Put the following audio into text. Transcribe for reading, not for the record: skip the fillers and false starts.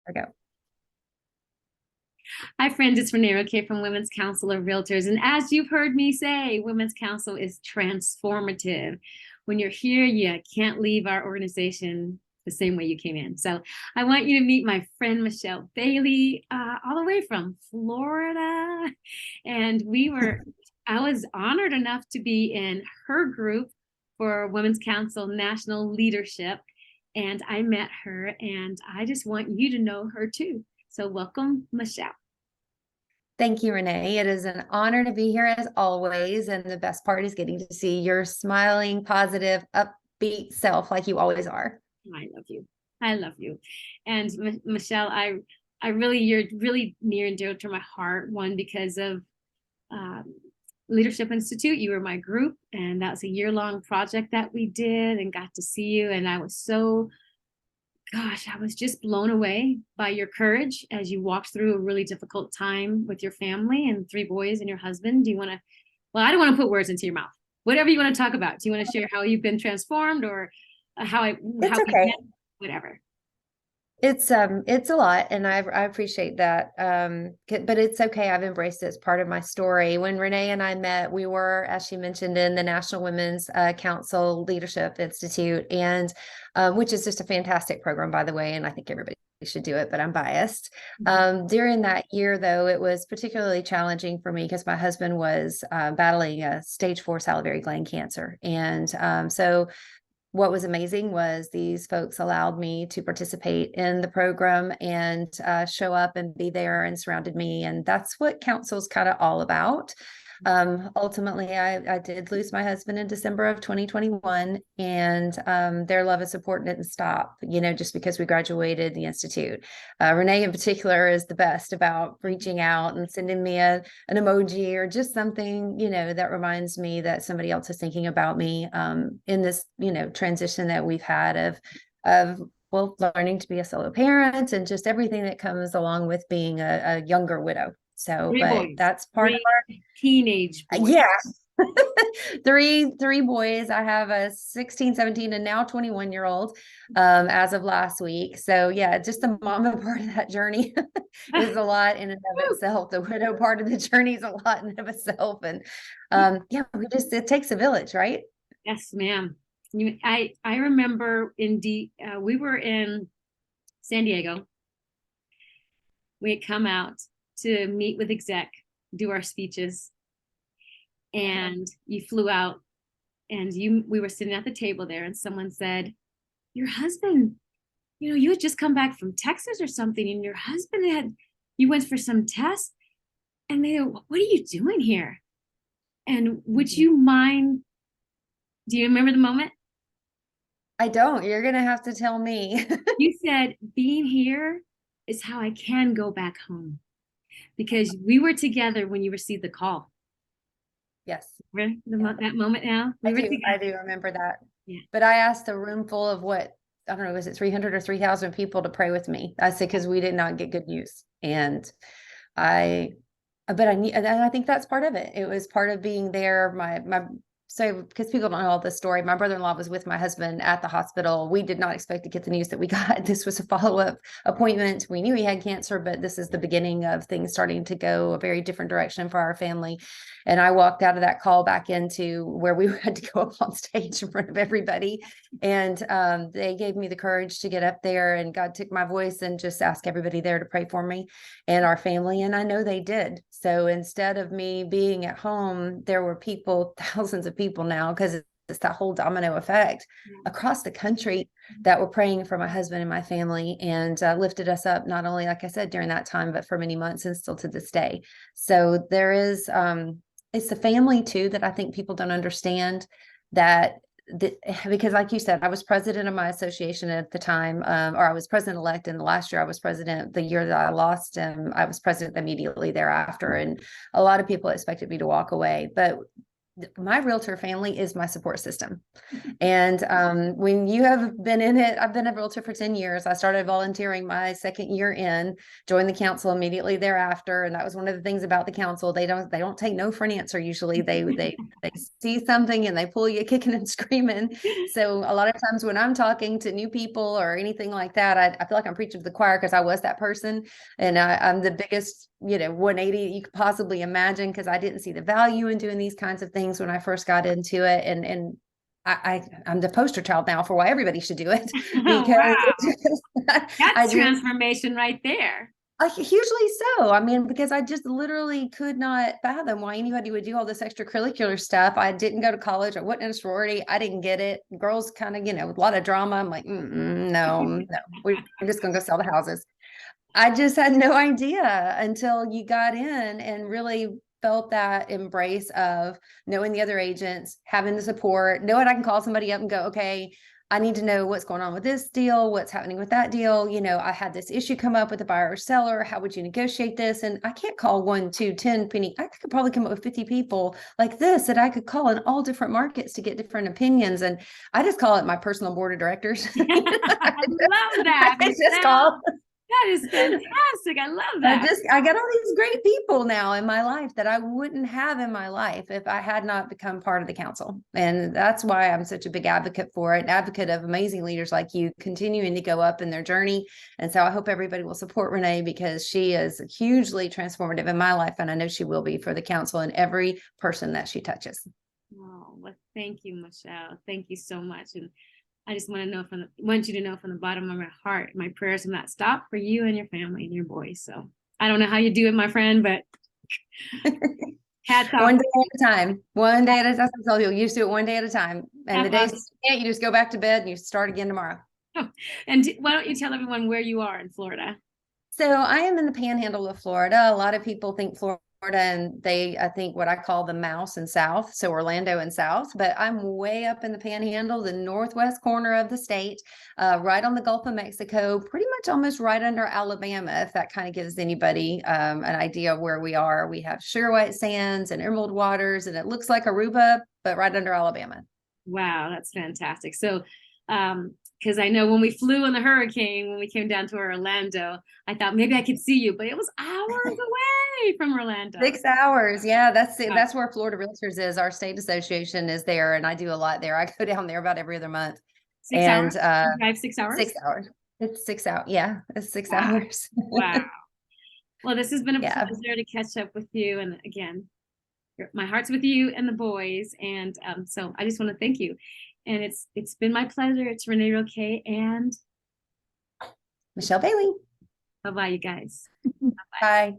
we go. Hi, friends. It's Renee Roque from Women's Council of Realtors. And as you've heard me say, Women's Council is transformative. When you're here, you can't leave our organization the same way you came in. So I want you to meet my friend, Michelle Bailey, all the way from Florida. And I was honored enough to be in her group for Women's Council National Leadership. And I met her, and I just want you to know her too. So welcome, Michelle. Thank you, Renee. It is an honor to be here as always. And the best part is getting to see your smiling, positive, upbeat self like you always are. I love you. I love you. And Michelle, you're really near and dear to my heart. One, because of Leadership Institute. You were my group, and that was a year-long project that we did and got to see you. And I was just blown away by your courage as you walked through a really difficult time with your family and 3 boys and your husband. Well, I don't want to put words into your mouth. Whatever you want to talk about. Do you want to share how you've been transformed, or It's okay. Whatever. It's a lot, and I appreciate that. But it's okay. I've embraced it as part of my story. When Renee and I met, we were, as she mentioned, in the National Women's Council Leadership Institute, and which is just a fantastic program, by the way. And I think everybody should do it, but I'm biased. During that year, though, it was particularly challenging for me because my husband was battling a stage 4 salivary gland cancer, and so what was amazing was these folks allowed me to participate in the program and show up and be there and surrounded me. And that's what council's kind of all about. Ultimately, I did lose my husband in December of 2021, and their love and support didn't stop, just because we graduated the Institute. Renee in particular is the best about reaching out and sending me an emoji or just something, that reminds me that somebody else is thinking about me in this, transition that we've had of learning to be a solo parent and just everything that comes along with being a younger widow. So, but that's part of our teenage boys. Yeah. three boys. I have a 16, 17, and now 21-year-old as of last week. So yeah, just the mama part of that journey is a lot in and of itself. The widow part of the journey is a lot in and of itself. And it takes a village, right? Yes, ma'am. I remember we were in San Diego. We had come out to meet with exec, do our speeches, and you flew out, and we were sitting at the table there, and someone said, your husband, you had just come back from Texas or something, and your husband you went for some tests, and they go, what are you doing here? And would you mind, do you remember the moment? I don't. You're going to have to tell me. You said, being here is how I can go back home, because we were together when you received the call. Yes. That moment now? I do remember that. Yeah. But I asked a room full of I don't know, was it 300 or 3,000 people to pray with me? I said, because we did not get good news. And I think that's part of it. It was part of being there. So because people don't know all this story, my brother-in-law was with my husband at the hospital. We did not expect to get the news that we got. This was a follow-up appointment. We knew he had cancer, but this is the beginning of things starting to go a very different direction for our family. And I walked out of that call back into where we had to go up on stage in front of everybody. And they gave me the courage to get up there, and God took my voice and just ask everybody there to pray for me and our family. And I know they did. So instead of me being at home, there were people, thousands of people now, because it's that whole domino effect across the country, that were praying for my husband and my family, and lifted us up, not only, like I said, during that time, but for many months and still to this day. So there is, it's the family too, that I think people don't understand, because like you said, I was president of my association at the time, or I was president-elect in the last year. I was president the year that I lost him. I was president immediately thereafter. And a lot of people expected me to walk away, but my realtor family is my support system. And when you have been in it, I've been a realtor for 10 years. I started volunteering my second year in, joined the council immediately thereafter. And that was one of the things about the council. They don't take no for an answer. Usually they see something and they pull you kicking and screaming. So a lot of times when I'm talking to new people or anything like that, I feel like I'm preaching to the choir because I was that person. And I'm the biggest, 180 you could possibly imagine, because I didn't see the value in doing these kinds of things when I first got into it. And I'm the poster child now for why everybody should do it. Oh, Because wow. I That's just transformation right there. hugely so. I mean, because I just literally could not fathom why anybody would do all this extracurricular stuff. I didn't go to college. I wasn't in a sorority. I didn't get it. Girls kind of, with a lot of drama. I'm like, no, no, we're just gonna go sell the houses. I just had no idea until you got in and really felt that embrace of knowing the other agents, having the support, knowing I can call somebody up and go, okay, I need to know what's going on with this deal, what's happening with that deal. I had this issue come up with the buyer or seller. How would you negotiate this? And I can't call 1, 2, 10 penny. I could probably come up with 50 people like this that I could call in all different markets to get different opinions. And I just call it my personal board of directors. I love that, I just call Michelle. That is fantastic. I love I that. just I got all these great people now in my life that I wouldn't have in my life if I had not become part of the council. And that's why I'm such a big advocate for it, an advocate of amazing leaders like you continuing to go up in their journey. And so I hope everybody will support Renee, because she is hugely transformative in my life. And I know she will be for the council and every person that she touches. Oh, well, thank you, Michelle. Thank you so much. And I just want you to know from the bottom of my heart, my prayers will not stop for you and your family and your boys. So I don't know how you do it, my friend, but hats off. One day at a time. One day at a time. So you'll used to it one day at a time. And the Hats days off. you can't, you just go back to bed and you start again tomorrow. And why don't you tell everyone where you are in Florida? So I am in the panhandle of Florida. A lot of people think Florida and I think what I call the mouse and south. So Orlando and south, but I'm way up in the panhandle, the northwest corner of the state, right on the Gulf of Mexico, pretty much almost right under Alabama, if that kind of gives anybody an idea of where we are. We have sugar white sands and emerald waters, and it looks like Aruba, but right under Alabama. Wow, that's fantastic. So, because I know when we flew in the hurricane, when we came down to Orlando, I thought maybe I could see you, but it was hours away from Orlando. 6 hours. Yeah, that's it. Wow. That's where Florida Realtors is. Our state association is there, and I do a lot there. I go down there about every other month. 6 hours? And You drive 6 hours? 6 hours. It's 6 hours. Yeah, it's six Wow. hours. Wow. Well, this has been a Yeah. pleasure to catch up with you. And again, my heart's with you and the boys. And so I just want to thank you. And it's been my pleasure. It's Renee Roque, and Michelle Bailey. bye-bye, you guys. Bye.